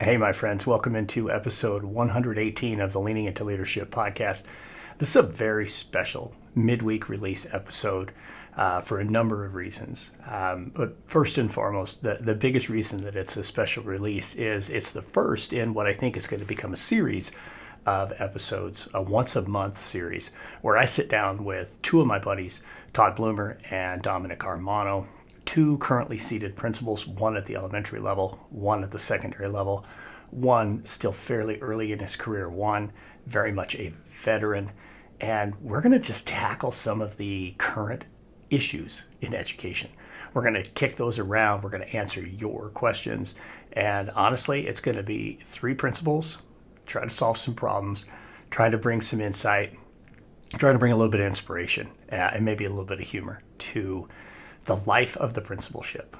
Hey, my friends, welcome into episode 118 of the Leaning into Leadership podcast. This is a very special midweek release episode for a number of reasons. But first and foremost, the biggest reason that it's a special release is it's the first in what I think is going to become a series of episodes, a once a month series, where I sit down with two of my buddies, Todd Bloomer and Dominic Armano, two currently seated principals, one at the elementary level, one at the secondary level, one still fairly early in his career, one very much a veteran. And we're going to just tackle some of the current issues in education. We're going to kick those around. We're going to answer your questions. And honestly, it's going to be three principals try to solve some problems, try to bring some insight, try to bring a little bit of inspiration and maybe a little bit of humor to the life of the principalship.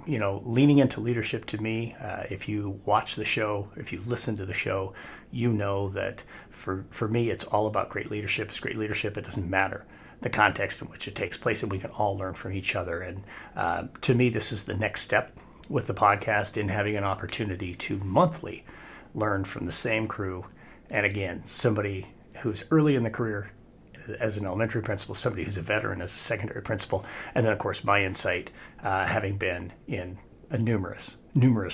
Leaning into leadership to me, if you watch the show, if you listen to the show, you know that for me, it's all about great leadership. It's great leadership. It doesn't matter the context in which it takes place, and we can all learn from each other. And to me, this is the next step with the podcast in having an opportunity to monthly learn from the same crew. And again, somebody who's early in the career as an elementary principal, somebody who's a veteran as a secondary principal, and then of course my insight, having been in numerous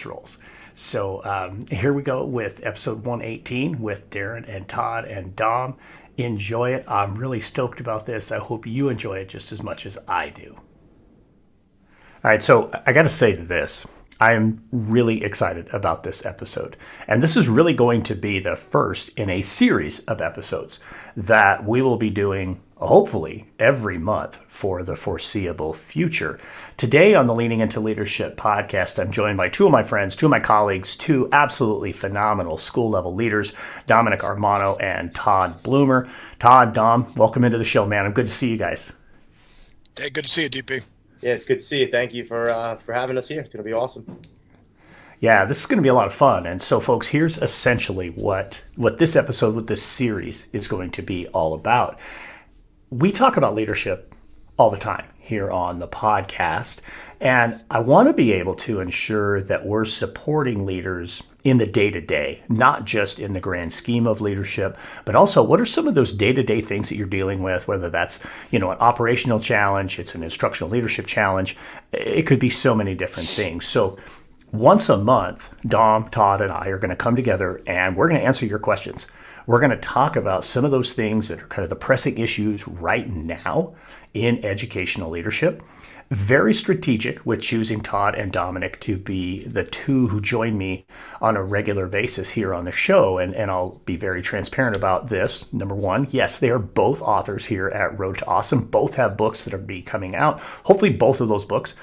roles. So here we go with episode 118 with Darren and Todd and Dom. Enjoy it. I'm really stoked about this. I hope you enjoy it just as much as I do. All right, so I got to say this. I'm really excited about this episode. And this is really going to be the first in a series of episodes that we will be doing, hopefully, every month for the foreseeable future. Today on the Leaning into Leadership podcast, I'm joined by two of my friends, two of my colleagues, two absolutely phenomenal school level leaders, Dominic Armano and Todd Bloomer. Todd, Dom, welcome into the show, man. I'm good to see you guys. Hey, good to see you, DP. Yeah, it's good to see you. Thank you for having us here. It's going to be awesome. Yeah, this is going to be a lot of fun. And so, folks, here's essentially what this episode, what this series is going to be all about. We talk about leadership all the time here on the podcast. And I want to be able to ensure that we're supporting leaders in the day-to-day, not just in the grand scheme of leadership, but also what are some of those day-to-day things that you're dealing with, whether that's, an operational challenge, it's an instructional leadership challenge. It could be so many different things. So once a month, Dom, Todd, and I are going to come together and we're going to answer your questions. We're going to talk about some of those things that are kind of the pressing issues right now in educational leadership. Very strategic with choosing Todd and Dominic to be the two who join me on a regular basis here on the show. And I'll be very transparent about this. Number one, yes, they are both authors here at Road to Awesome. Both have books that are be coming out. Hopefully both of those books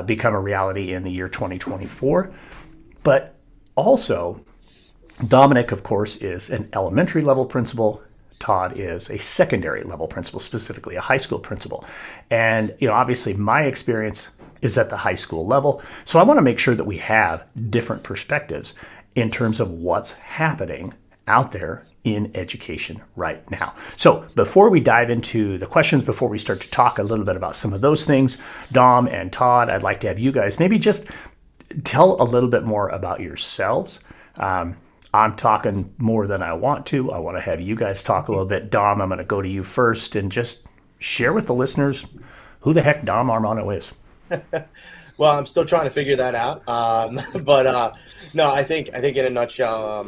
become a reality in the year 2024. But also, Dominic, of course, is an elementary level principal. Todd is a secondary level principal, specifically a high school principal. And, obviously my experience is at the high school level. So I want to make sure that we have different perspectives in terms of what's happening out there in education right now. So before we dive into the questions, before we start to talk a little bit about some of those things, Dom and Todd, I'd like to have you guys maybe just tell a little bit more about yourselves. I'm talking more than I want to. I want to have you guys talk a little bit. Dom, I'm going to go to you first and just share with the listeners who the heck Dom Armano is. Well, I'm still trying to figure that out. No, I think in a nutshell,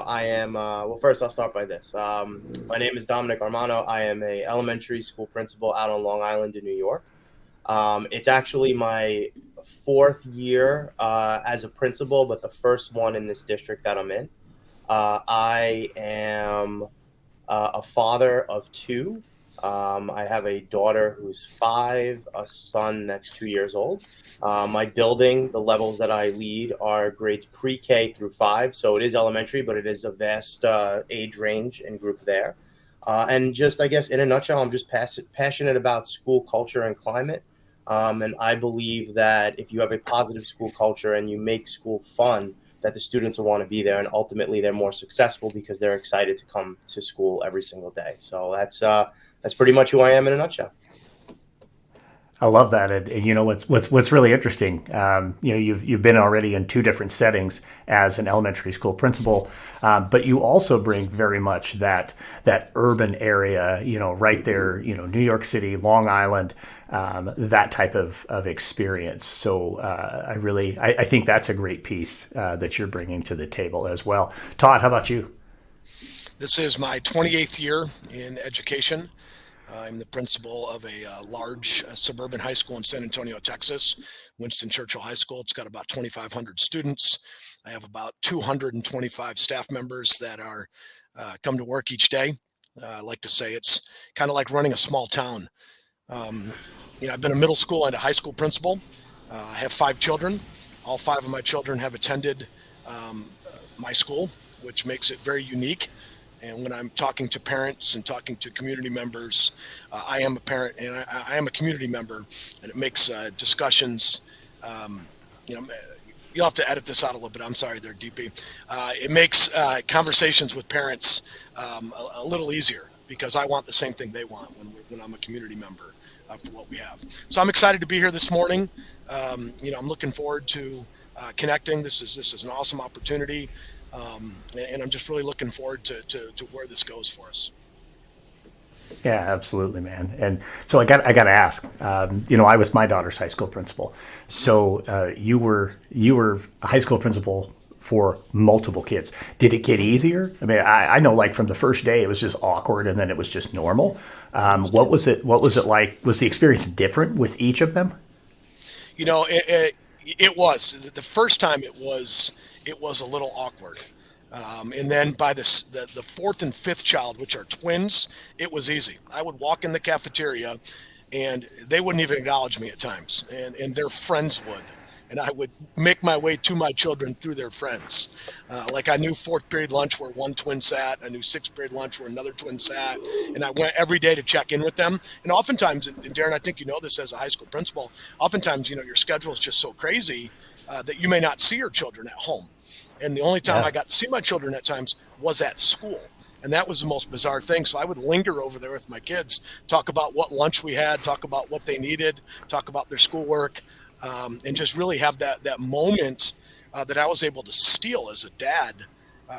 I am. Well, first I'll start by this. My name is Dominic Armano. I am a elementary school principal out on Long Island in New York. It's actually my fourth year as a principal, but the first one in this district that I'm in. I am a father of two. I have a daughter who's 5, a son that's 2 years old. My building, the levels that I lead are grades pre-K through 5. So it is elementary, but it is a vast age range and group there. And just, I guess, in a nutshell, I'm just passionate about school culture and climate. And I believe that if you have a positive school culture and you make school fun, that the students will want to be there, and ultimately they're more successful because they're excited to come to school every single day. So that's pretty much who I am in a nutshell. I love that. And you know what's really interesting. You know, you've been already in two different settings as an elementary school principal, but you also bring very much that urban area. You know, right there. You know, New York City, Long Island, that type of experience. So I think that's a great piece that you're bringing to the table as well. Todd, how about you? This is my 28th year in education. I'm the principal of a large suburban high school in San Antonio, Texas, Winston Churchill High School. It's got about 2,500 students. I have about 225 staff members that are come to work each day. I like to say it's kind of like running a small town. Um, I've been a middle school and a high school principal. I have 5 children. All 5 of my children have attended my school, which makes it very unique. And when I'm talking to parents and talking to community members, I am a parent and I am a community member, and it makes discussions. Um, you know, you'll have to edit this out a little bit. I'm sorry, there, DP. It makes conversations with parents a little easier because I want the same thing they want when I'm a community member for what we have. So I'm excited to be here this morning. I'm looking forward to connecting. This is an awesome opportunity. And I'm just really looking forward to where this goes for us. Yeah, absolutely, man. And so I got to ask. I was my daughter's high school principal. So you were a high school principal for multiple kids. Did it get easier? I mean, I know like from the first day it was just awkward, and then it was just normal. What was it? What was it like? Was the experience different with each of them? It was the first time. It was a little awkward. And then by the 4th and 5th child, which are twins, it was easy. I would walk in the cafeteria and they wouldn't even acknowledge me at times, and their friends would. And I would make my way to my children through their friends. Like I knew 4th period lunch where one twin sat. I knew 6th period lunch where another twin sat. And I went every day to check in with them. And oftentimes, and Darren, I think you know this as a high school principal, oftentimes, your schedule is just so crazy that you may not see your children at home. And the only time I got to see my children at times was at school. And that was the most bizarre thing. So I would linger over there with my kids, talk about what lunch we had, talk about what they needed, talk about their schoolwork, and just really have that moment that I was able to steal as a dad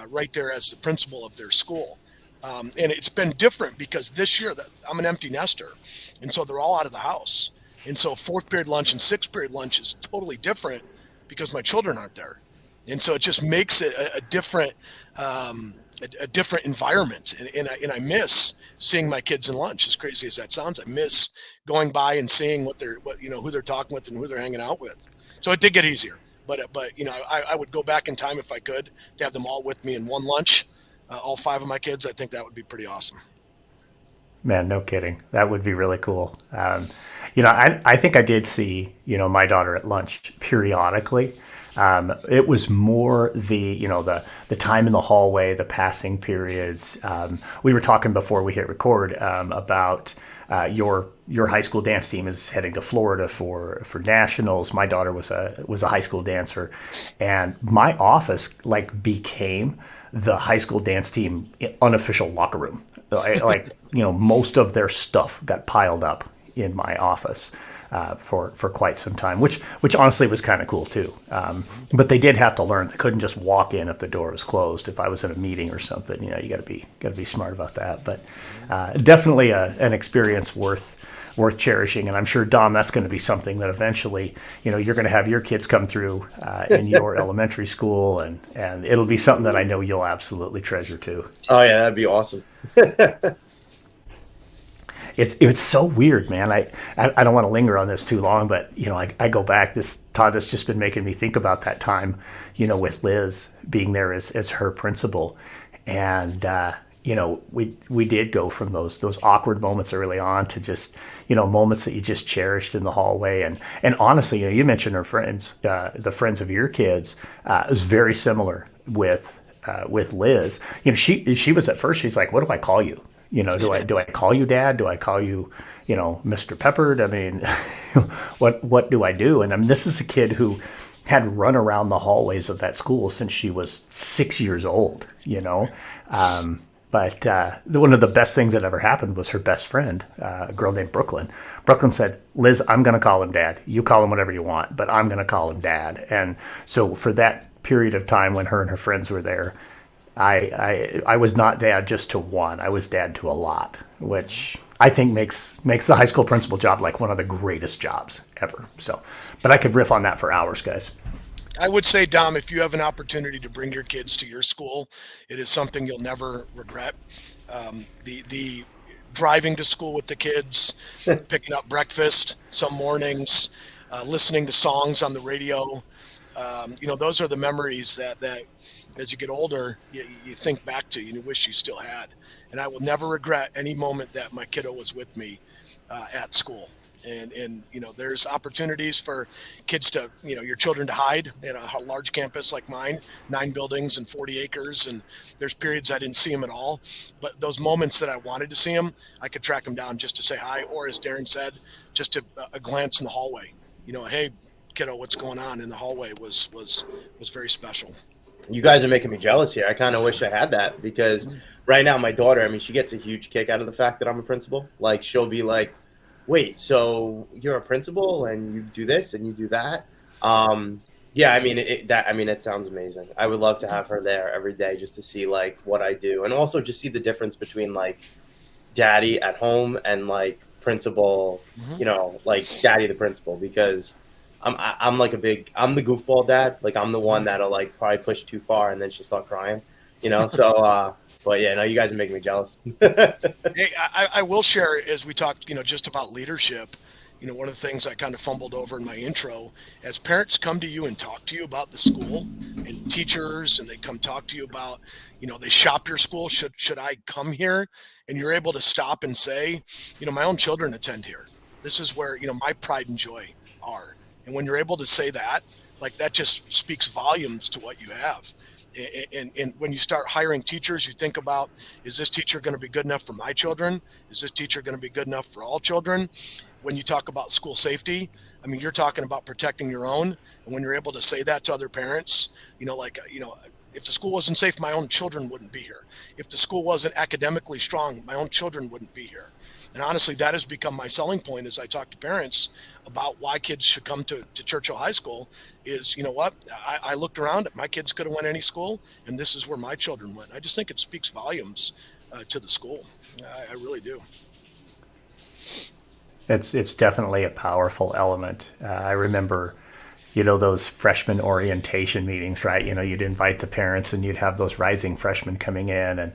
right there as the principal of their school. And it's been different because this year I'm an empty nester. And so they're all out of the house. And so 4th period lunch and 6th period lunch is totally different because my children aren't there. And so it just makes it a different environment. And I miss seeing my kids in lunch, as crazy as that sounds. I miss going by and seeing who they're talking with and who they're hanging out with. So it did get easier, but I would go back in time if I could to have them all with me in one lunch, all 5 of my kids. I think that would be pretty awesome. Man, no kidding. That would be really cool. I think I did see, my daughter at lunch periodically. It was more the time in the hallway, the passing periods. We were talking before we hit record about your high school dance team is heading to Florida for nationals. My daughter was a high school dancer, and my office became the high school dance team unofficial locker room. Most of their stuff got piled up in my office. For quite some time, which honestly was kind of cool too. But they did have to learn they couldn't just walk in if the door was closed. If I was in a meeting or something, you got to be smart about that. But definitely an experience worth cherishing. And I'm sure, Dom, that's going to be something that eventually you're going to have your kids come through in your elementary school, and it'll be something that I know you'll absolutely treasure too. Oh yeah, that'd be awesome. It's so weird, man. I don't want to linger on this too long, but I go back. Todd has just been making me think about that time, with Liz being there as her principal, and we did go from those awkward moments early on to just moments that you just cherished in the hallway, and honestly, you mentioned her friends, the friends of your kids. It was very similar with Liz. She was at first. She's like, "What do I call you? Do I call you Dad? Do I call you, Mr. Pepperd? I mean, what do I do?" And I mean, this is a kid who had run around the hallways of that school since she was 6 years old, But one of the best things that ever happened was her best friend, a girl named Brooklyn. Brooklyn said, Liz, I'm going to call him Dad. You call him whatever you want, but I'm going to call him Dad. And so for that period of time when her and her friends were there, I was not dad just to one. I was dad to a lot, which I think makes the high school principal job like one of the greatest jobs ever. So, but I could riff on that for hours, guys. I would say, Dom, if you have an opportunity to bring your kids to your school, it is something you'll never regret. The driving to school with the kids, picking up breakfast some mornings, listening to songs on the radio. Those are the memories that as you get older, you think back to and you wish you still had. And I will never regret any moment that my kiddo was with me at school. And there's opportunities for kids to, your children to hide in a large campus like mine, 9 buildings and 40 acres. And there's periods I didn't see them at all. But those moments that I wanted to see them, I could track them down just to say hi. Or as Darren said, just a glance in the hallway. Hey, kiddo, what's going on in the hallway was very special. You guys are making me jealous here. I kind of wish I had that because right now my daughter, she gets a huge kick out of the fact that I'm a principal. Like she'll be like, wait, so you're a principal and you do this and you do that? It sounds amazing. I would love to have her there every day just to see like what I do. And also just see the difference between like daddy at home and like principal, like daddy the principal, because I'm the goofball dad. Like I'm the one that'll like probably push too far and then she'll start crying, so, but yeah, no, you guys are making me jealous. Hey, I will share as we talked, just about leadership. One of the things I kind of fumbled over in my intro, as parents come to you and talk to you about the school and teachers, and they come talk to you about, they shop your school. Should I come here? And you're able to stop and say, my own children attend here. This is where, my pride and joy are. And when you're able to say that, like that just speaks volumes to what you have. And when you start hiring teachers, you think about, is this teacher going to be good enough for my children? Is this teacher going to be good enough for all children? When you talk about school safety, you're talking about protecting your own. And when you're able to say that to other parents, if the school wasn't safe, my own children wouldn't be here. If the school wasn't academically strong, my own children wouldn't be here. And honestly, that has become my selling point as I talk to parents about why kids should come to Churchill High School is, I looked around, my kids could have went any school, and this is where my children went. I just think it speaks volumes to the school. I really do. It's definitely a powerful element. I remember, those freshman orientation meetings, right? You'd invite the parents and you'd have those rising freshmen coming in. And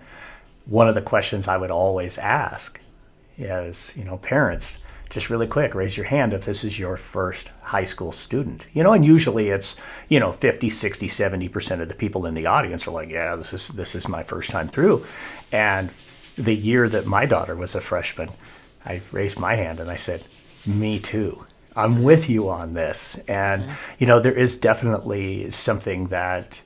one of the questions I would always ask is, parents, just really quick, raise your hand if this is your first high school student. And usually it's, 50, 60, 70% of the people in the audience are like, yeah, this is my first time through. And the year that my daughter was a freshman, I raised my hand and I said, me too. I'm with you on this. And, there is definitely something that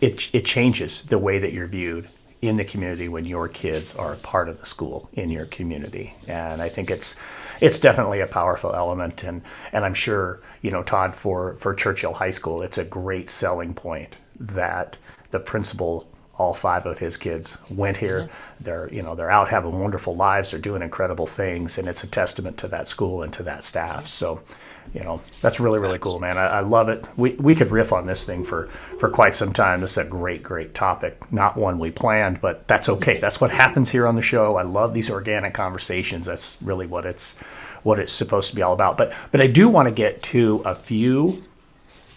it changes the way that you're viewed in the community when your kids are a part of the school in your community. And I think it's definitely a powerful element. And I'm sure, Todd, for Churchill High School, it's a great selling point that the principal, all 5 of his kids went here. Mm-hmm. They're out having wonderful lives. They're doing incredible things. And it's a testament to that school and to that staff. So, that's really, really cool, man. I love it. We could riff on this thing for quite some time. This is a great, great topic. Not one we planned, but that's okay. That's what happens here on the show. I love these organic conversations. That's really what it's supposed to be all about. But I do want to get to a few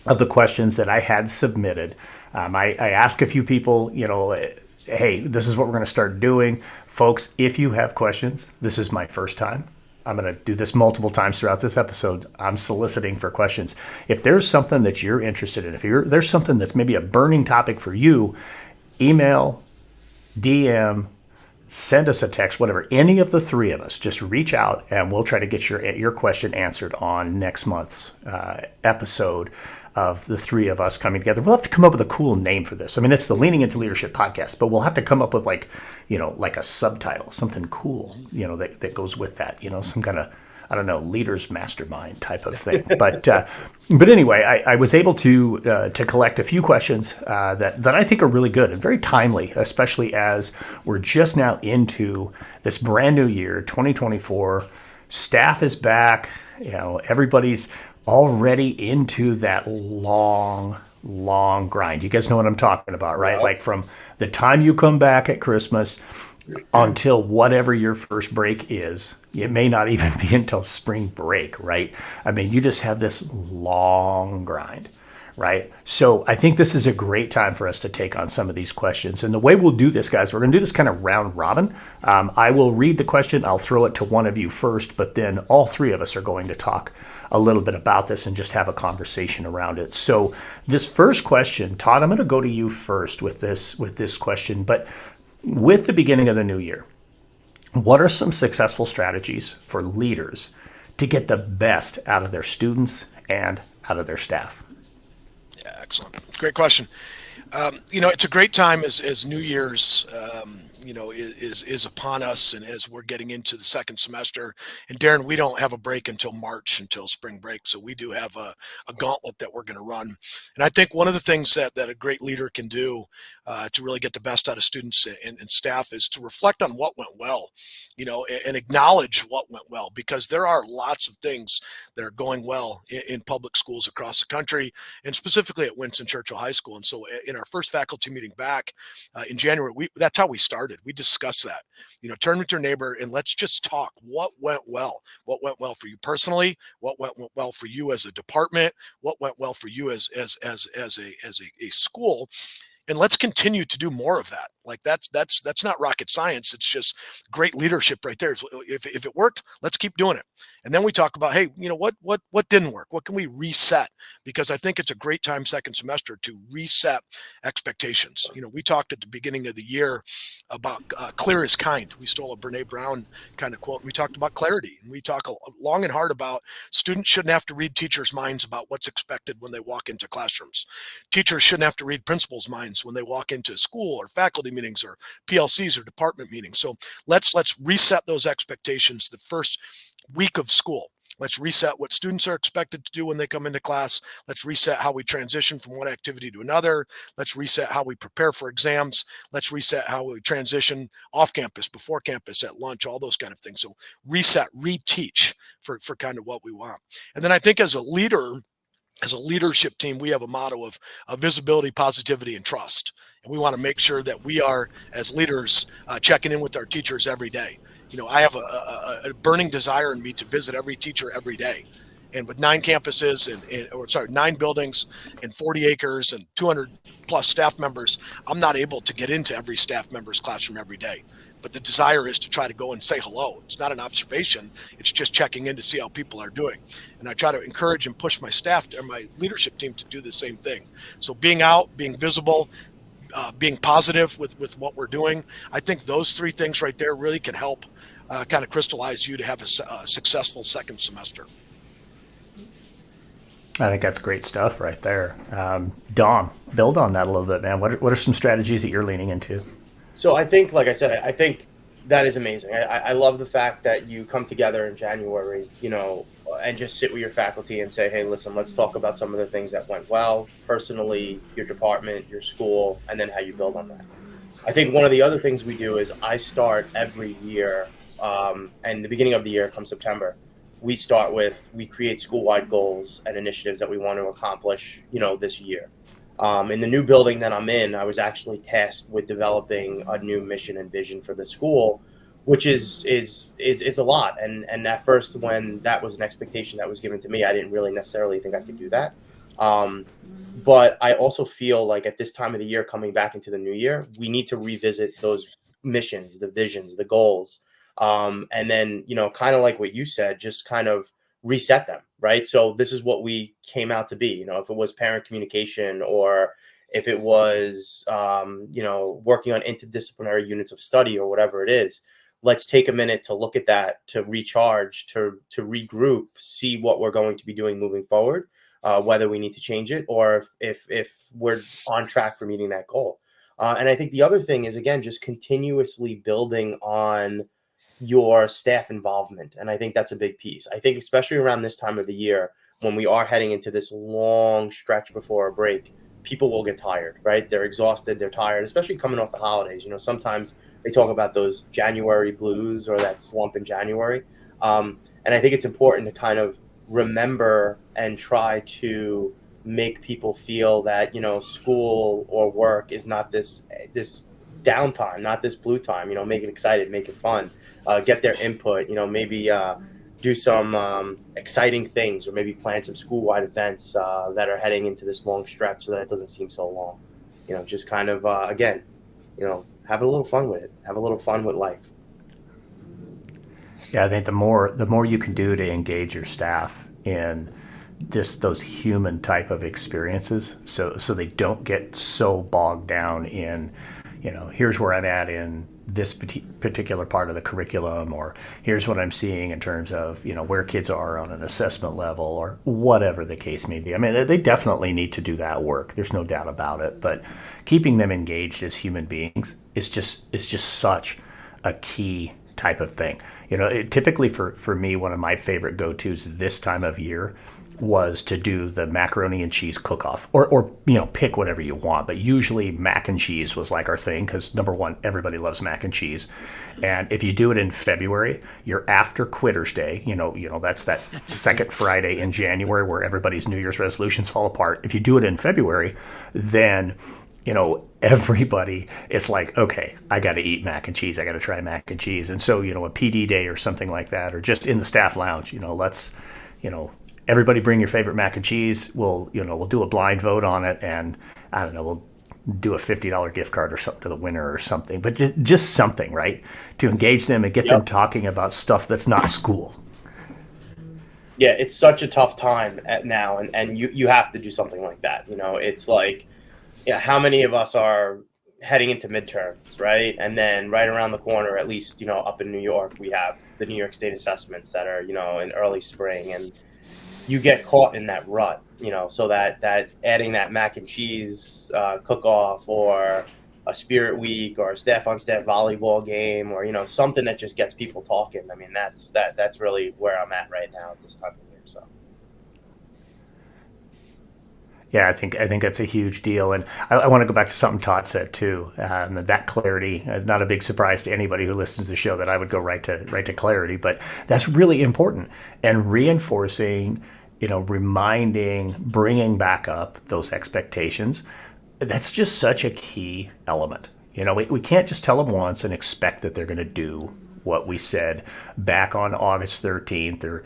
of the questions that I had submitted. I asked a few people, hey, this is what we're going to start doing. Folks, if you have questions, this is my first time. I'm going to do this multiple times throughout this episode. I'm soliciting for questions. If there's something that you're interested in, there's something that's maybe a burning topic for you, email, DM, send us a text, whatever. Any of the 3 of us, just reach out and we'll try to get your question answered on next month's episode of the 3 of us coming together. We'll have to come up with a cool name for this. It's the Leaning Into Leadership podcast, but we'll have to come up with like a subtitle, something cool, that goes with that, some kind of I don't know, leaders mastermind type of thing. But anyway, I was able to collect a few questions that I think are really good and very timely, especially as we're just now into this brand new year, 2024. Staff is back. Everybody's already into that long grind. You guys know what I'm talking about, right? Yeah. Like from the time you come back at Christmas until whatever your first break is. It may not even be until spring break, right? I mean, you just have this long grind, right? So I think this is a great time for us to take on some of these questions. And the way we'll do this, guys, we're going to do this kind of round robin. I will read the question. I'll throw it to one of you first, but then all three of us are going to talk a little bit about this and just have a conversation around it. So this first question, Todd, I'm going to go to you first with this question, but with the beginning of the new year, what are some successful strategies for leaders to get the best out of their students and out of their staff? Yeah, excellent. Great question. It's a great time as New Year's, is upon us, and as we're getting into the second semester. And Darren, we don't have a break until March, until spring break, so we do have a gauntlet that we're going to run. And I think one of the things that a great leader can do to really get the best out of students and staff is to reflect on what went well, and acknowledge what went well, because there are lots of things that are going well in public schools across the country, and specifically at Winston Churchill High School. And so in our first faculty meeting back in January, that's how we started. We discussed that, turn with your neighbor and let's just talk. What went well? What went well for you personally? What went well for you as a department? What went well for you as a school? And let's continue to do more of that. Like that's not rocket science. It's just great leadership right there. If it worked, let's keep doing it. And then we talk about, hey, what didn't work? What can we reset? Because I think it's a great time second semester to reset expectations. We talked at the beginning of the year about clear is kind. We stole a Brene Brown kind of quote. And we talked about clarity, and we talk long and hard about students shouldn't have to read teachers' minds about what's expected when they walk into classrooms. Teachers shouldn't have to read principals' minds when they walk into school or faculty meetings or PLCs or department meetings. So let's reset those expectations the first week of school. Let's reset what students are expected to do when they come into class. Let's reset how we transition from one activity to another. Let's reset how we prepare for exams. Let's reset how we transition off campus, before campus, at lunch, all those kind of things. So reset, reteach for kind of what we want. And then I think as a leadership team, we have a motto of visibility, positivity, and trust. And we want to make sure that we are, as leaders, checking in with our teachers every day. I have a burning desire in me to visit every teacher every day. And with 9 campuses and 9 buildings and 40 acres and 200 plus staff members, I'm not able to get into every staff member's classroom every day. But the desire is to try to go and say hello. It's not an observation. It's just checking in to see how people are doing. And I try to encourage and push my staff and my leadership team to do the same thing. So being out, being visible, being positive with what we're doing, I think those 3 things right there really can help kind of crystallize you to have a successful second semester. I think that's great stuff right there. Dom, build on that a little bit, man. What are some strategies that you're leaning into? So I think, like I said, I think that is amazing. I love the fact that you come together in January, and just sit with your faculty and say, hey, listen, let's talk about some of the things that went well, personally, your department, your school, and then how you build on that. I think one of the other things we do is I start every year, and the beginning of the year, come September, we create school-wide goals and initiatives that we want to accomplish, this year. In the new building that I'm in, I was actually tasked with developing a new mission and vision for the school, which is a lot. And at first, when that was an expectation that was given to me, I didn't really necessarily think I could do that. But I also feel like at this time of the year, coming back into the new year, we need to revisit those missions, the visions, the goals. And then, kind of like what you said, just kind of reset them, right? So this is what we came out to be, if it was parent communication, or if it was, working on interdisciplinary units of study, or whatever it is. Let's take a minute to look at that, to recharge, to regroup, see what we're going to be doing moving forward, whether we need to change it, or if we're on track for meeting that goal. And I think the other thing is, again, just continuously building on your staff involvement. And I think that's a big piece. I think especially around this time of the year, when we are heading into this long stretch before a break, people will get tired, right? They're exhausted, they're tired, especially coming off the holidays. Sometimes they talk about those January blues or that slump in January. And I think it's important to kind of remember and try to make people feel that, school or work is not this downtime, not this blue time. Make it excited, make it fun, get their input. Maybe do some exciting things, or maybe plan some school-wide events that are heading into this long stretch, so that it doesn't seem so long. Just kind of again, have a little fun with it. Have a little fun with life. Yeah, I think the more you can do to engage your staff in those human type of experiences, so they don't get so bogged down in, here's where I'm at in this particular part of the curriculum, or here's what I'm seeing in terms of, where kids are on an assessment level, or whatever the case may be. I mean, they definitely need to do that work. There's no doubt about it. But keeping them engaged as human beings is just such a key type of thing. Typically for me, one of my favorite go-tos this time of year was to do the macaroni and cheese cook-off, or pick whatever you want, but usually mac and cheese was like our thing, because number one, everybody loves mac and cheese. And if you do it in February, you're after Quitter's Day, that's that second Friday in January where everybody's New Year's resolutions fall apart. If you do it in February, then everybody is like, okay, I got to eat mac and cheese. I got to try mac and cheese. And so, a PD day or something like that, or just in the staff lounge, let's, everybody bring your favorite mac and cheese. We'll do a blind vote on it, and I don't know, we'll do a $50 gift card or something to the winner or something, but just something, right? To engage them and get them talking about stuff that's not school. Yeah, it's such a tough time now, and you have to do something like that. It's like, how many of us are heading into midterms, right? And then right around the corner, at least, up in New York, we have the New York State assessments that are, in early spring, and you get caught in that rut, so that adding that mac and cheese cook-off, or a spirit week, or a staff-on-staff volleyball game, or, something that just gets people talking. I mean, that's really where I'm at right now at this time of year, so. Yeah, I think that's a huge deal, and I want to go back to something Todd said too. That clarity, not a big surprise to anybody who listens to the show that I would go right to clarity, but that's really important. And reinforcing, reminding, bringing back up those expectations. That's just such a key element. We can't just tell them once and expect that they're going to do what we said back on August 13th, or,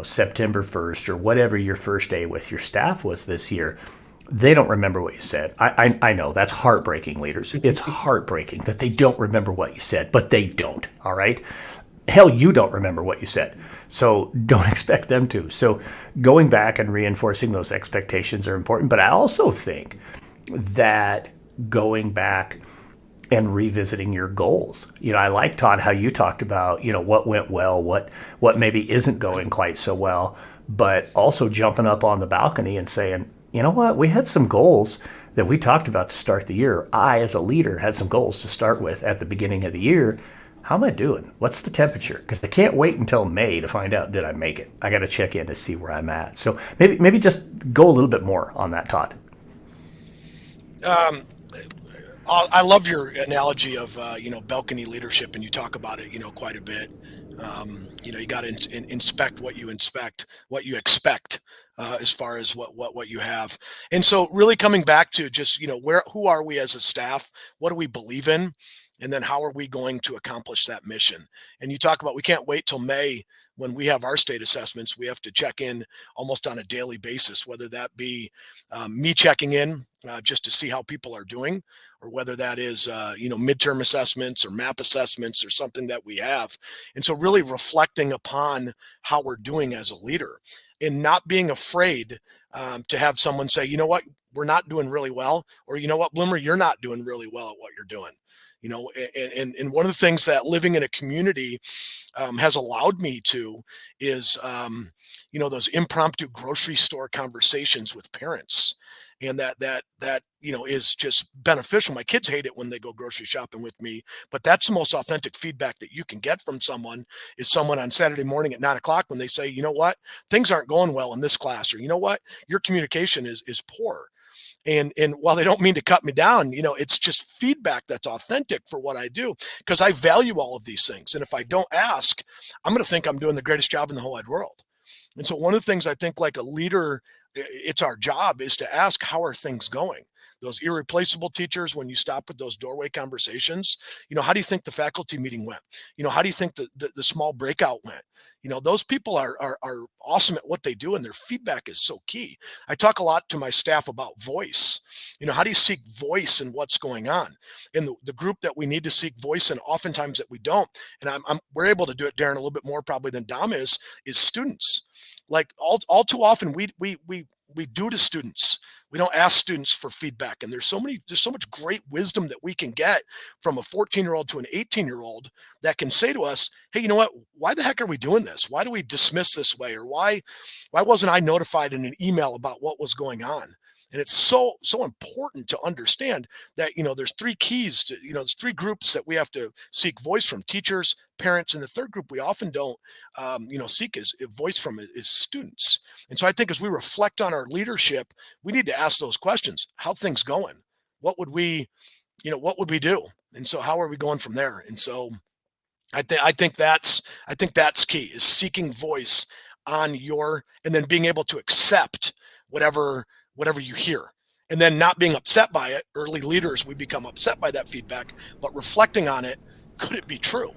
September 1st, or whatever your first day with your staff was this year. They don't remember what you said. I know that's heartbreaking, leaders. It's heartbreaking that they don't remember what you said, but they don't. All right. Hell, you don't remember what you said. So don't expect them to. So going back and reinforcing those expectations are important. But I also think that going back and revisiting your goals. I like, Todd, how you talked about, what went well, what maybe isn't going quite so well, but also jumping up on the balcony and saying, you know what, we had some goals that we talked about to start the year. I, as a leader, had some goals to start with at the beginning of the year. How am I doing? What's the temperature? Because I can't wait until May to find out, did I make it? I got to check in to see where I'm at. So maybe just go a little bit more on that, Todd. I love your analogy of balcony leadership, and you talk about it quite a bit. You got to inspect what you expect as far as what you have, and so really coming back to just who are we as a staff, what do we believe in, and then how are we going to accomplish that mission? And you talk about we can't wait till May when we have our state assessments. We have to check in almost on a daily basis, whether that be me checking in just to see how people are doing, or whether that is midterm assessments or map assessments or something that we have. And so really reflecting upon how we're doing as a leader, and not being afraid to have someone say, you know what, we're not doing really well, or you know what, Bloomer, you're not doing really well at what you're doing. And one of the things that living in a community has allowed me to is, those impromptu grocery store conversations with parents. And that is just beneficial. My kids hate it when they go grocery shopping with me, but that's the most authentic feedback that you can get from someone, is someone on Saturday morning at 9 o'clock when they say, you know what, things aren't going well in this class, or you know what, your communication is poor. And while they don't mean to cut me down, it's just feedback that's authentic for what I do, because I value all of these things. And if I don't ask, I'm going to think I'm doing the greatest job in the whole wide world. And so one of the things I think, like a leader, it's our job is to ask, how are things going? Those irreplaceable teachers, when you stop with those doorway conversations, how do you think the faculty meeting went? How do you think the small breakout went? Those people are awesome at what they do, and their feedback is so key. I talk a lot to my staff about voice. How do you seek voice in what's going on? And the group that we need to seek voice in, oftentimes that we don't, and we're able to do it, Darren, a little bit more probably than Dom is students. Like all too often we do to students. We don't ask students for feedback. And there's so much great wisdom that we can get from a 14-year-old to an 18-year-old that can say to us, hey, you know what, why the heck are we doing this? Why do we dismiss this way? Or why wasn't I notified in an email about what was going on? And it's so important to understand that, there's three keys to, there's three groups that we have to seek voice from: teachers, parents, and the third group we often don't, seek is voice from is students. And so I think as we reflect on our leadership, we need to ask those questions. How things going? What would we do? And so how are we going from there? And so I think that's key, is seeking voice on and then being able to accept whatever you hear, and then not being upset by it. Early leaders, we become upset by that feedback, but reflecting on it, could it be true?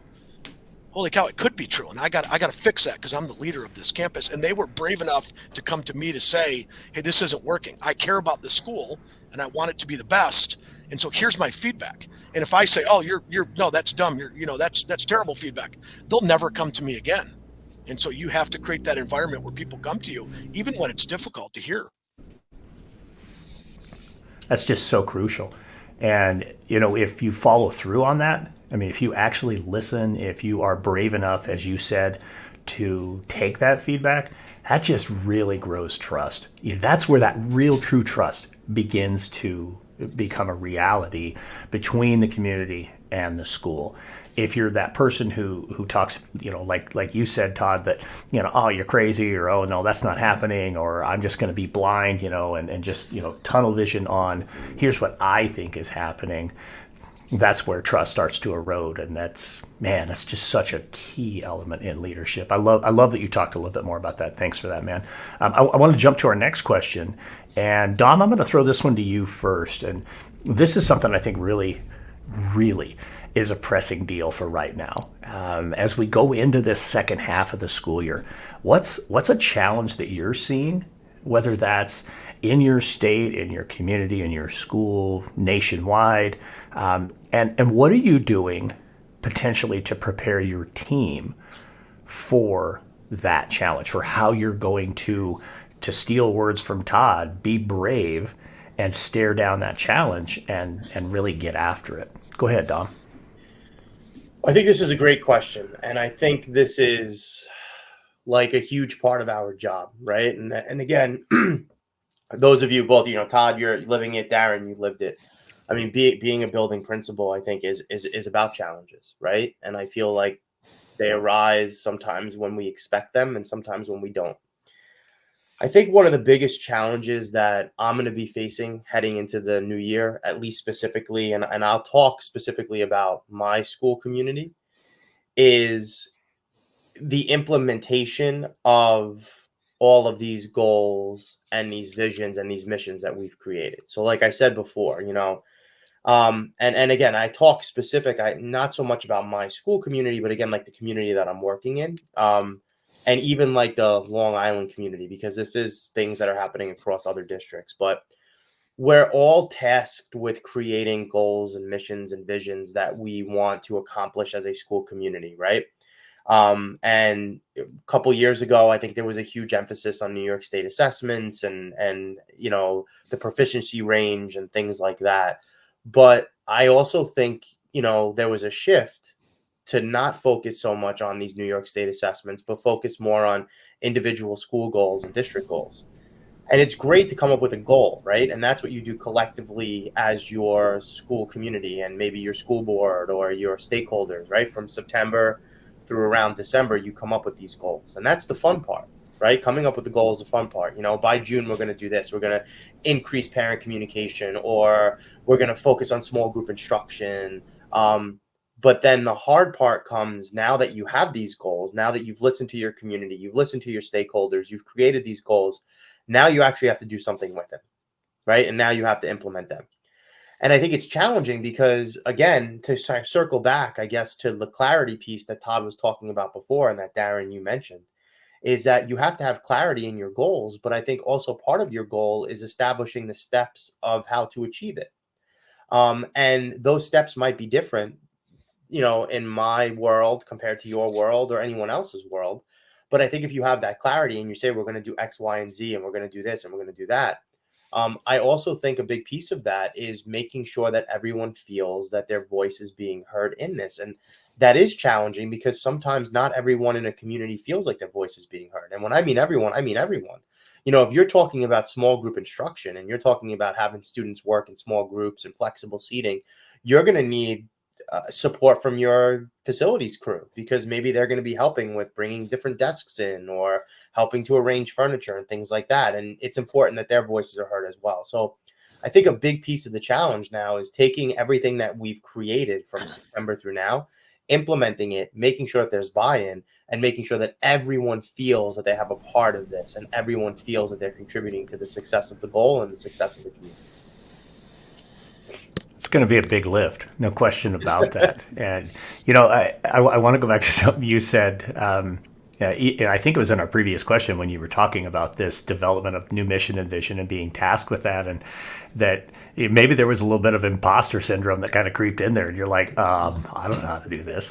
Holy cow, it could be true. And I got to fix that, because I'm the leader of this campus. And they were brave enough to come to me to say, hey, this isn't working. I care about the school and I want it to be the best. And so here's my feedback. And if I say, oh, no, that's dumb. That's terrible feedback, they'll never come to me again. And so you have to create that environment where people come to you, even when it's difficult to hear. That's just so crucial. And, if you follow through on that, if you actually listen, if you are brave enough, as you said, to take that feedback, that just really grows trust. That's where that real true trust begins to become a reality between the community and the school. If you're that person who talks, like you said, Todd, that, oh, you're crazy, or, oh, no, that's not happening, or I'm just going to be blind, and just, tunnel vision on here's what I think is happening, that's where trust starts to erode. And that's just such a key element in leadership. I love that you talked a little bit more about that. Thanks for that, man. I want to jump to our next question. And Dom, I'm going to throw this one to you first. And this is something I think really, really is a pressing deal for right now. As we go into this second half of the school year, what's a challenge that you're seeing, whether that's in your state, in your community, in your school, nationwide, and what are you doing potentially to prepare your team for that challenge, for how you're going to steal words from Todd, be brave and stare down that challenge and really get after it? Go ahead, Dom. I think this is a great question. And I think this is like a huge part of our job, right? And again, those of you both, Todd, you're living it, Darren, you lived it. Being a building principal, I think is about challenges, right? And I feel like they arise sometimes when we expect them and sometimes when we don't. I think one of the biggest challenges that I'm going to be facing heading into the new year, at least specifically, and I'll talk specifically about my school community, is the implementation of all of these goals and these visions and these missions that we've created. So like I said before, and again, I talk not so much about my school community, but again, like the community that I'm working in, and even like the Long Island community, because this is things that are happening across other districts. But we're all tasked with creating goals and missions and visions that we want to accomplish as a school community, right? And a couple years ago, I think there was a huge emphasis on New York State assessments and the proficiency range and things like that. But I also think there was a shift to not focus so much on these New York State assessments, but focus more on individual school goals and district goals. And it's great to come up with a goal, right? And that's what you do collectively as your school community and maybe your school board or your stakeholders, right? From September through around December, you come up with these goals. And that's the fun part, right? Coming up with the goal is the fun part. By June, we're going to do this. We're going to increase parent communication, or we're going to focus on small group instruction. But then the hard part comes now that you have these goals, now that you've listened to your community, you've listened to your stakeholders, you've created these goals. Now you actually have to do something with them, right? And now you have to implement them. And I think it's challenging because, again, to circle back, I guess, to the clarity piece that Todd was talking about before and that Darren, you mentioned, is that you have to have clarity in your goals. But I think also part of your goal is establishing the steps of how to achieve it. And those steps might be different, in my world compared to your world or anyone else's world. But I think if you have that clarity and you say, we're going to do X, Y, and Z, and we're going to do this, and we're going to do that. I also think a big piece of that is making sure that everyone feels that their voice is being heard in this. And that is challenging because sometimes not everyone in a community feels like their voice is being heard. And when I mean everyone, I mean everyone. If you're talking about small group instruction and you're talking about having students work in small groups and flexible seating, you're going to need support from your facilities crew because maybe they're going to be helping with bringing different desks in or helping to arrange furniture and things like that. And it's important that their voices are heard as well. So I think a big piece of the challenge now is taking everything that we've created from September through now, implementing it, making sure that there's buy-in, and making sure that everyone feels that they have a part of this and everyone feels that they're contributing to the success of the goal and the success of the community. It's going to be a big lift, no question about that. And, I want to go back to something you said. I think it was in our previous question when you were talking about this development of new mission and vision and being tasked with that, and that maybe there was a little bit of imposter syndrome that kind of creeped in there. And you're like, I don't know how to do this.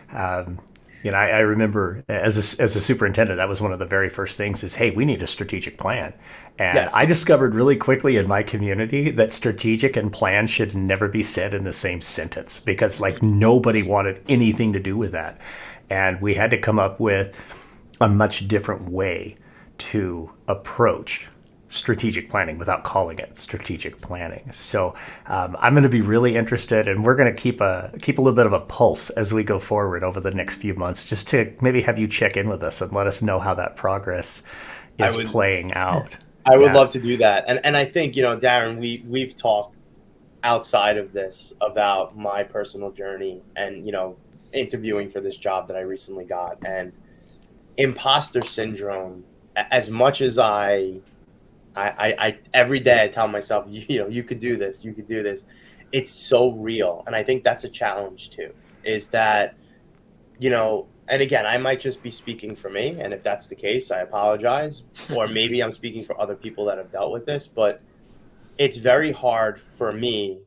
I remember as a superintendent, that was one of the very first things is, hey, we need a strategic plan. And yes. I discovered really quickly in my community that strategic and plan should never be said in the same sentence because nobody wanted anything to do with that. And we had to come up with a much different way to approach strategic planning without calling it strategic planning. So I'm going to be really interested, and we're going to keep a little bit of a pulse as we go forward over the next few months, just to maybe have you check in with us and let us know how that progress is playing out. I would love to do that. And I think, Darren, we've talked outside of this about my personal journey and, interviewing for this job that I recently got, and imposter syndrome. As much as I every day I tell myself, you could do this, you could do this. It's so real. And I think that's a challenge too, is that, and again, I might just be speaking for me. And if that's the case, I apologize. Or maybe I'm speaking for other people that have dealt with this, but it's very hard for me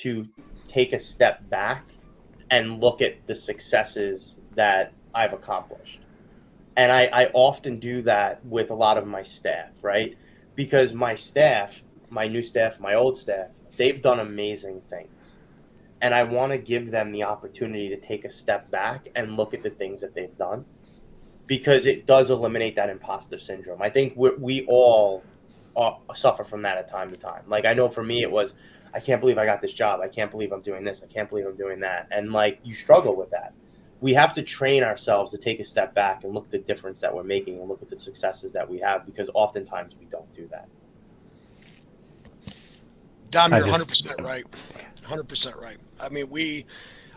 to take a step back and look at the successes that I've accomplished. And I often do that with a lot of my staff, right? Because my staff, my new staff, my old staff, they've done amazing things. And I want to give them the opportunity to take a step back and look at the things that they've done, because it does eliminate that imposter syndrome. I think we all suffer from that at time to time. I know for me, it was, I can't believe I got this job. I can't believe I'm doing this. I can't believe I'm doing that. And you struggle with that. We have to train ourselves to take a step back and look at the difference that we're making and look at the successes that we have, because oftentimes we don't do that. Dom, you're 100% right. 100% right. I mean, we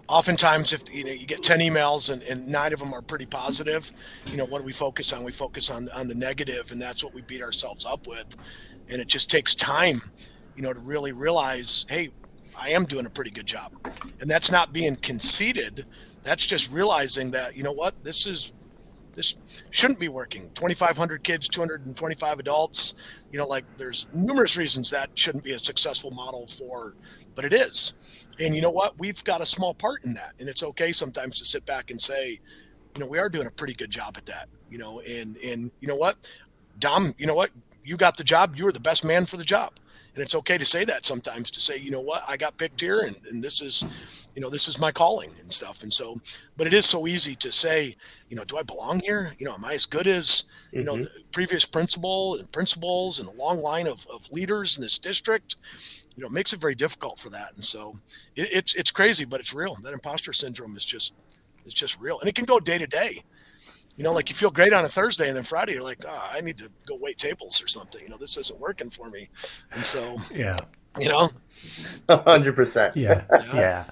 oftentimes, if you get 10 emails and 9 of them are pretty positive, what do we focus on? We focus on the negative, and that's what we beat ourselves up with. And it just takes time, to really realize, hey, I am doing a pretty good job. And that's not being conceited. That's just realizing that, this shouldn't be working. 2,500 kids, 225 adults, there's numerous reasons that shouldn't be a successful model but it is. And you know what? We've got a small part in that. And it's okay sometimes to sit back and say, we are doing a pretty good job at that, and you know what, Dom, you got the job. You were the best man for the job. And it's okay to say that sometimes, to say, you know what, I got picked here, and this is, this is my calling and stuff. And so, but it is so easy to say, do I belong here? Am I as good as, Hmm. the previous principal and principals and a long line of leaders in this district? It makes it very difficult for that. And so it's crazy, but it's real. That imposter syndrome it's just real. And it can go day to day. Like you feel great on a Thursday, and then Friday you're like, oh, I need to go wait tables or something. This isn't working for me. And so, Yeah. you know, 100%. Yeah. yeah, Yeah.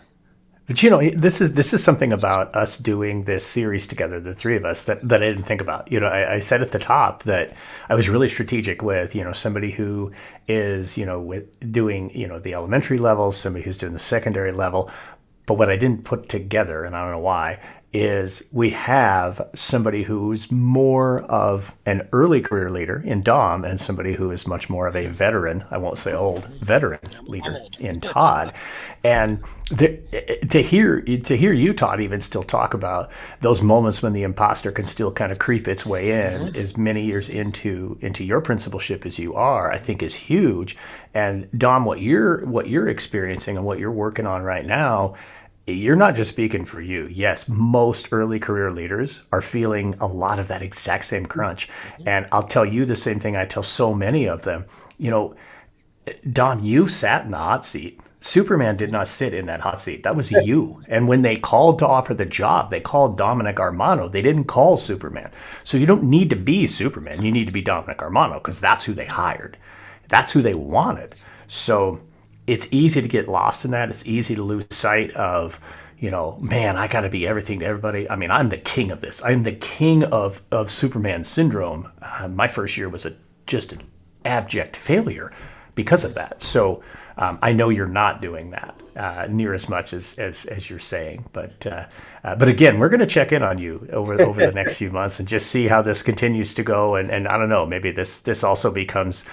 But this is something about us doing this series together, the three of us, that I didn't think about. I said at the top that I was really strategic with, somebody who is, with doing, the elementary level, somebody who's doing the secondary level. But what I didn't put together, and I don't know why, is we have somebody who's more of an early career leader in Dom and somebody who is much more of a veteran, I won't say old, veteran I'm leader old. in Todd. And to hear you, Todd, even still talk about those moments when the imposter can still kind of creep its way in, Mm-hmm. as many years into your principalship as you are, I think is huge. And Dom, what you're experiencing and what you're working on right now, you're not just speaking for you. Yes, most early career leaders are feeling a lot of that exact same crunch. And I'll tell you the same thing I tell so many of them. Don, you sat in the hot seat. Superman did not sit in that hot seat. That was you. And when they called to offer the job, they called Dominic Armano. They didn't call Superman. So you don't need to be Superman. You need to be Dominic Armano, because that's who they hired. That's who they wanted. So it's easy to get lost in that. It's easy to lose sight of, man, I got to be everything to everybody. I mean, I'm the king of this. I'm the king of Superman syndrome. My first year was just an abject failure because of that. So I know you're not doing that near as much as you're saying. But again, we're going to check in on you over the next few months and just see how this continues to go. And I don't know, maybe this also becomes,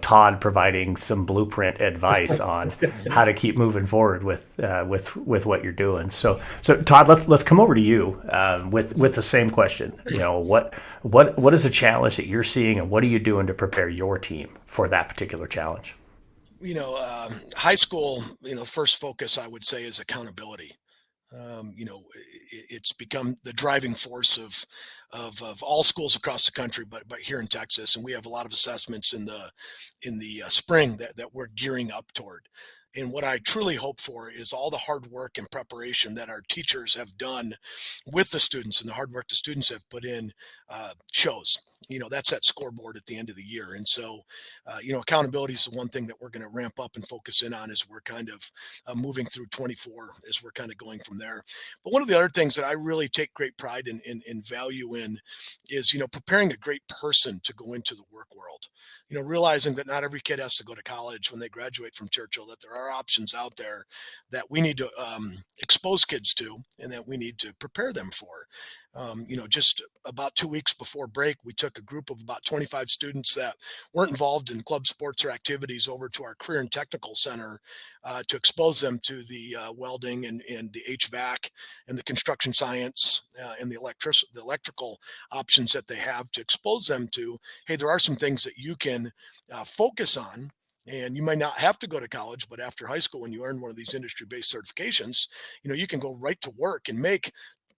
Todd providing some blueprint advice on how to keep moving forward with what you're doing. So Todd, let's come over to you with the same question. What is a challenge that you're seeing, and what are you doing to prepare your team for that particular challenge? High school, first focus I would say is accountability. It's become the driving force of all schools across the country, but here in Texas, and we have a lot of assessments in the spring that we're gearing up toward. And what I truly hope for is all the hard work and preparation that our teachers have done with the students, and the hard work the students have put in shows. That's that scoreboard at the end of the year. And so, accountability is the one thing that we're going to ramp up and focus in on as we're kind of moving through 24, as we're kind of going from there. But one of the other things that I really take great pride in value in is, preparing a great person to go into the work world. Realizing that not every kid has to go to college when they graduate from Churchill, that there are options out there that we need to expose kids to, and that we need to prepare them for. Just about 2 weeks before break, we took a group of about 25 students that weren't involved in club sports or activities over to our career and technical center to expose them to the welding and the HVAC and the construction science and the electrical options that they have, to expose them to, hey, there are some things that you can focus on. And you might not have to go to college, but after high school, when you earn one of these industry-based certifications, you can go right to work and make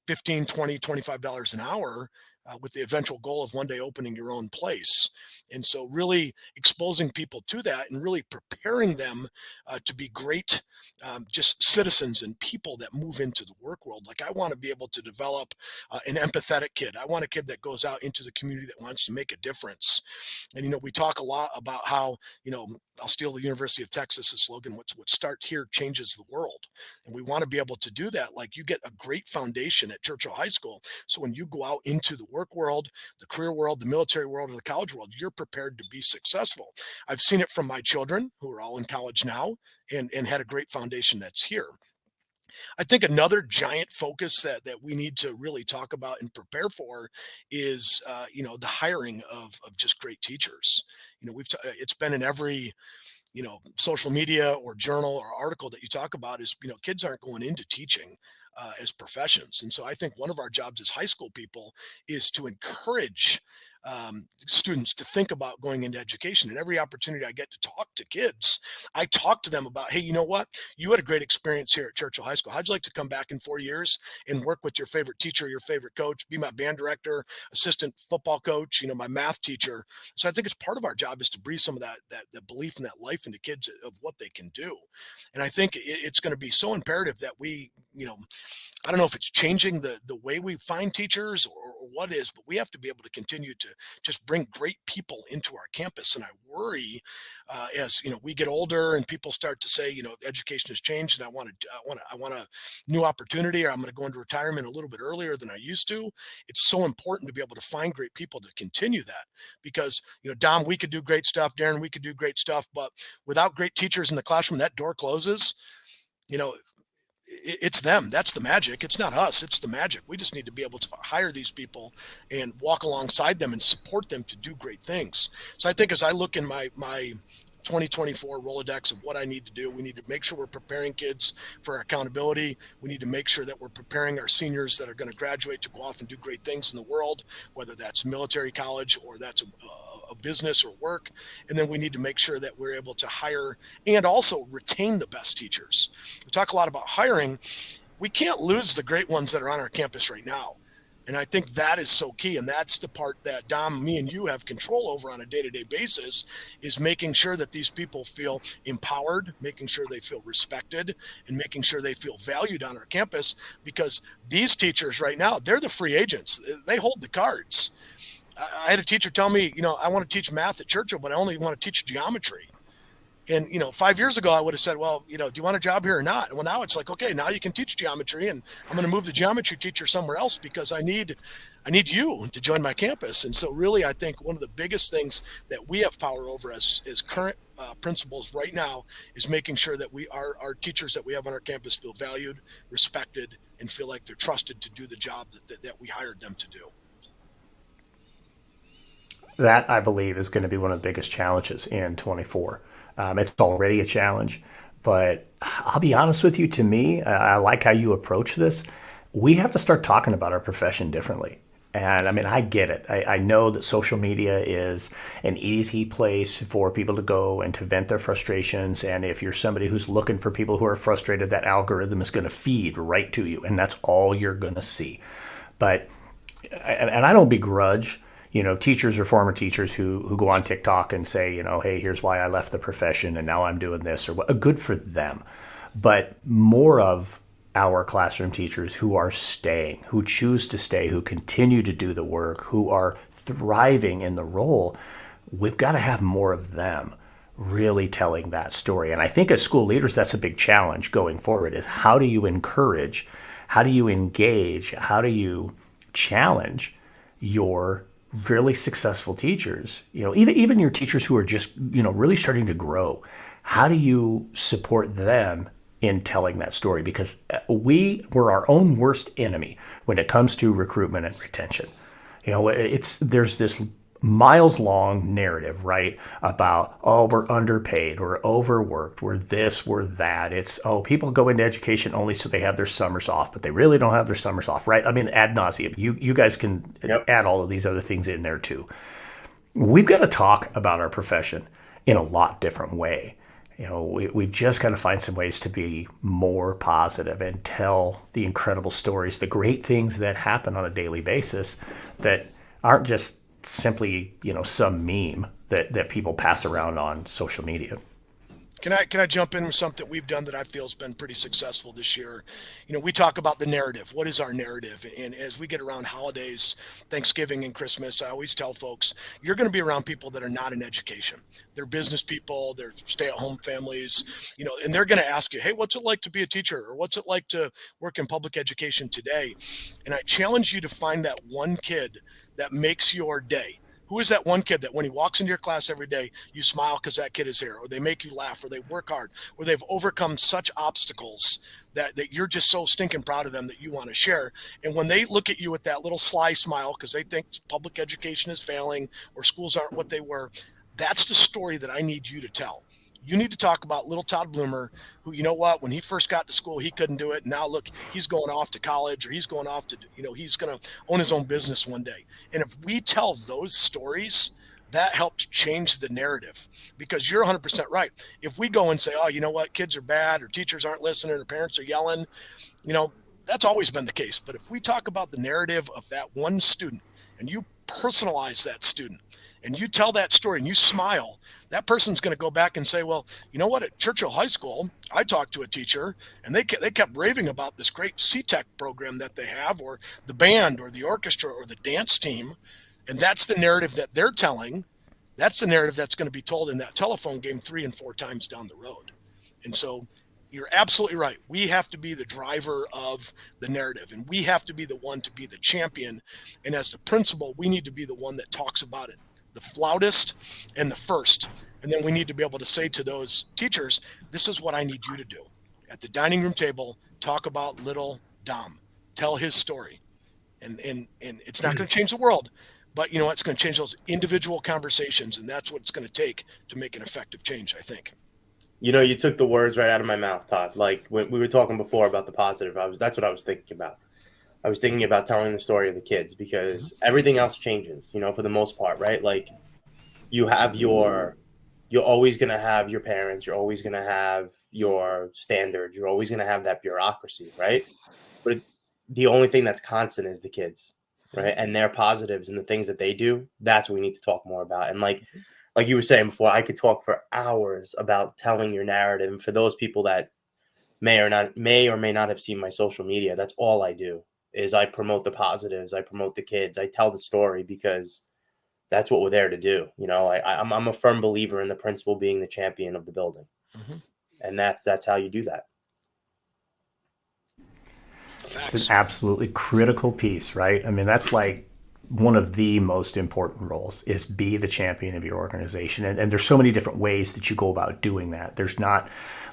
15, 20, $25 an hour with the eventual goal of one day opening your own place. And so really exposing people to that and really preparing them to be great just citizens and people that move into the work world. Like, I want to be able to develop an empathetic kid. I want a kid that goes out into the community that wants to make a difference. And, we talk a lot about how, I'll steal the University of Texas's slogan, what start here changes the world. And we want to be able to do that. Like, you get a great foundation at Churchill High School. So when you go out into the work world, the career world, the military world, or the college world, you're prepared to be successful. I've seen it from my children, who are all in college now, and had a great foundation that's here. I think another giant focus that we need to really talk about and prepare for is, the hiring of just great teachers. It's been in every, social media or journal or article that you talk about is, kids aren't going into teaching as professions. And so I think one of our jobs as high school people is to encourage students to think about going into education. And every opportunity I get to talk to kids, I talk to them about, hey, you know what? You had a great experience here at Churchill High School. How'd you like to come back in 4 years and work with your favorite teacher, your favorite coach, be my band director, assistant football coach, my math teacher? So I think it's part of our job is to breathe some of that belief and that life into kids of what they can do. And I think it's going to be so imperative that we, I don't know if it's changing the way we find teachers or what is, but we have to be able to continue to just bring great people into our campus. And I worry as we get older and people start to say, education has changed, and I want a new opportunity, or I'm going to go into retirement a little bit earlier than I used to. It's so important to be able to find great people to continue that, because Dom, we could do great stuff, Darren, we could do great stuff, but without great teachers in the classroom, that door closes. It's them. That's the magic. It's not us. It's the magic. We just need to be able to hire these people and walk alongside them and support them to do great things. So I think as I look in my 2024 Rolodex of what I need to do, we need to make sure we're preparing kids for accountability. We need to make sure that we're preparing our seniors that are going to graduate to go off and do great things in the world, whether that's military college or that's a business or work. And then we need to make sure that we're able to hire and also retain the best teachers. We talk a lot about hiring. We can't lose the great ones that are on our campus right now. And I think that is so key. And that's the part that Dom, me, and you have control over on a day-to-day basis, is making sure that these people feel empowered, making sure they feel respected, and making sure they feel valued on our campus, because these teachers right now, they're the free agents. They hold the cards. I had a teacher tell me, I want to teach math at Churchill, but I only want to teach geometry. And, 5 years ago, I would have said, well, do you want a job here or not? Well, now it's like, okay, now you can teach geometry, and I'm going to move the geometry teacher somewhere else because I need you to join my campus. And so really, I think one of the biggest things that we have power over as current principals right now is making sure that our teachers that we have on our campus feel valued, respected, and feel like they're trusted to do the job that we hired them to do. That, I believe, is going to be one of the biggest challenges in 24. It's already a challenge, but I'll be honest with you, to me, I like how you approach this. We have to start talking about our profession differently. And I mean, I get it. I know that social media is an easy place for people to go and to vent their frustrations. And if you're somebody who's looking for people who are frustrated, that algorithm is going to feed right to you. And that's all you're going to see. But, and I don't begrudge teachers or former teachers who go on TikTok and say, hey, here's why I left the profession and now I'm doing this, or what. Good for them. But more of our classroom teachers who are staying, who choose to stay, who continue to do the work, who are thriving in the role, we've got to have more of them really telling that story. And I think as school leaders, that's a big challenge going forward, is how do you encourage, how do you engage, how do you challenge your really successful teachers, even your teachers who are just, really starting to grow. How do you support them in telling that story? Because we were our own worst enemy when it comes to recruitment and retention. There's this miles long narrative, right? About, we're underpaid, we're overworked, we're this, we're that. It's, people go into education only so they have their summers off, but they really don't have their summers off, right? I mean, ad nauseum. You guys can add all of these other things in there too. We've got to talk about our profession in a lot different way. We've just got to find some ways to be more positive and tell the incredible stories, the great things that happen on a daily basis that aren't just simply, some meme that people pass around on social media. Can I jump in with something we've done that I feel has been pretty successful this year? We talk about the narrative. What is our narrative? And as we get around holidays, Thanksgiving and Christmas, I always tell folks, you're going to be around people that are not in education. They're business people, they're stay-at-home families, and they're going to ask you, hey, what's it like to be a teacher? Or what's it like to work in public education today? And I challenge you to find that one kid that makes your day. Who is that one kid that when he walks into your class every day, you smile because that kid is here, or they make you laugh, or they work hard, or they've overcome such obstacles that you're just so stinking proud of them that you want to share. And when they look at you with that little sly smile because they think public education is failing or schools aren't what they were, that's the story that I need you to tell. You need to talk about little Todd Bloomer, who, you know what, when he first got to school, he couldn't do it. Now look, he's going off to college, or he's going off to, he's going to own his own business one day. And if we tell those stories, that helps change the narrative, because you're 100% right. If we go and say, oh, you know what, kids are bad, or teachers aren't listening, or parents are yelling, that's always been the case. But if we talk about the narrative of that one student, and you personalize that student, and you tell that story and you smile, that person's going to go back and say, well, you know what, at Churchill High School, I talked to a teacher and they kept raving about this great CTEC program that they have, or the band or the orchestra or the dance team. And that's the narrative that they're telling. That's the narrative that's going to be told in that telephone game 3 and 4 times down the road. And so you're absolutely right. We have to be the driver of the narrative, and we have to be the one to be the champion. And as the principal, we need to be the one that talks about it, the flautist and the first. And then we need to be able to say to those teachers, this is what I need you to do. At the dining room table, talk about little Dom. Tell his story. And it's not going to change the world, but it's going to change those individual conversations. And that's what it's going to take to make an effective change, I think. You took the words right out of my mouth, Todd. Like when we were talking before about the positive, that's what I was thinking about. I was thinking about telling the story of the kids, because everything else changes, for the most part, right? Like you're always going to have your parents, you're always going to have your standards, you're always going to have that bureaucracy, right? But the only thing that's constant is the kids, right? And their positives and the things that they do. That's what we need to talk more about. And like you were saying before, I could talk for hours about telling your narrative. And for those people that may or may not have seen my social media, that's all I do. Is I promote the positives, I promote the kids, I tell the story, because that's what we're there to do. I'm a firm believer in the principal being the champion of the building, and that's how you do that. It's an absolutely critical piece, right? I mean, that's like one of the most important roles, is be the champion of your organization. And there's so many different ways that you go about doing that. There's not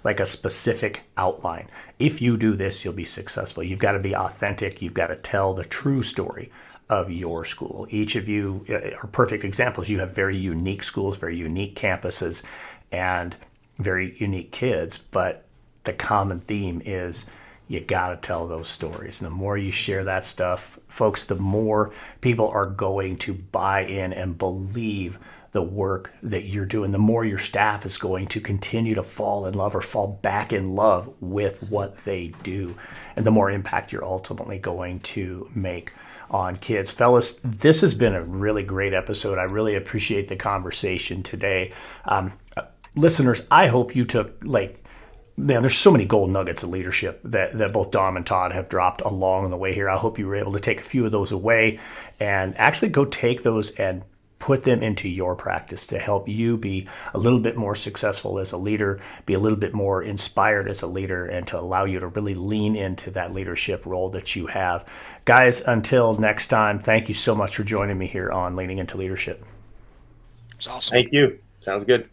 like a specific outline. If you do this, you'll be successful. You've got to be authentic. You've got to tell the true story of your school. Each of you are perfect examples. You have very unique schools, very unique campuses, and very unique kids. But the common theme is you got to tell those stories. And the more you share that stuff, folks, the more people are going to buy in and believe the work that you're doing. The more your staff is going to continue to fall in love or fall back in love with what they do, and the more impact you're ultimately going to make on kids. Fellas, this has been a really great episode. I really appreciate the conversation today. Listeners, I hope you took man, there's so many gold nuggets of leadership that both Dom and Todd have dropped along the way here. I hope you were able to take a few of those away and actually go take those and put them into your practice to help you be a little bit more successful as a leader, be a little bit more inspired as a leader, and to allow you to really lean into that leadership role that you have. Guys, until next time, thank you so much for joining me here on Leaning Into Leadership. It's awesome. Thank you. Sounds good.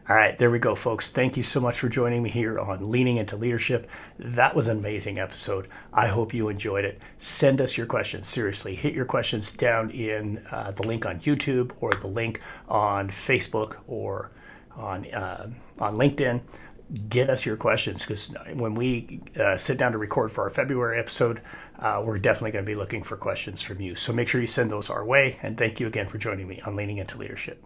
All right, there we go, folks. Thank you so much for joining me here on Leaning Into Leadership. That was an amazing episode. I hope you enjoyed it. Send us your questions. Seriously, hit your questions down in the link on YouTube, or the link on Facebook, or on LinkedIn. Get us your questions, because when we sit down to record for our February episode, we're definitely going to be looking for questions from you. So make sure you send those our way. And thank you again for joining me on Leaning Into Leadership.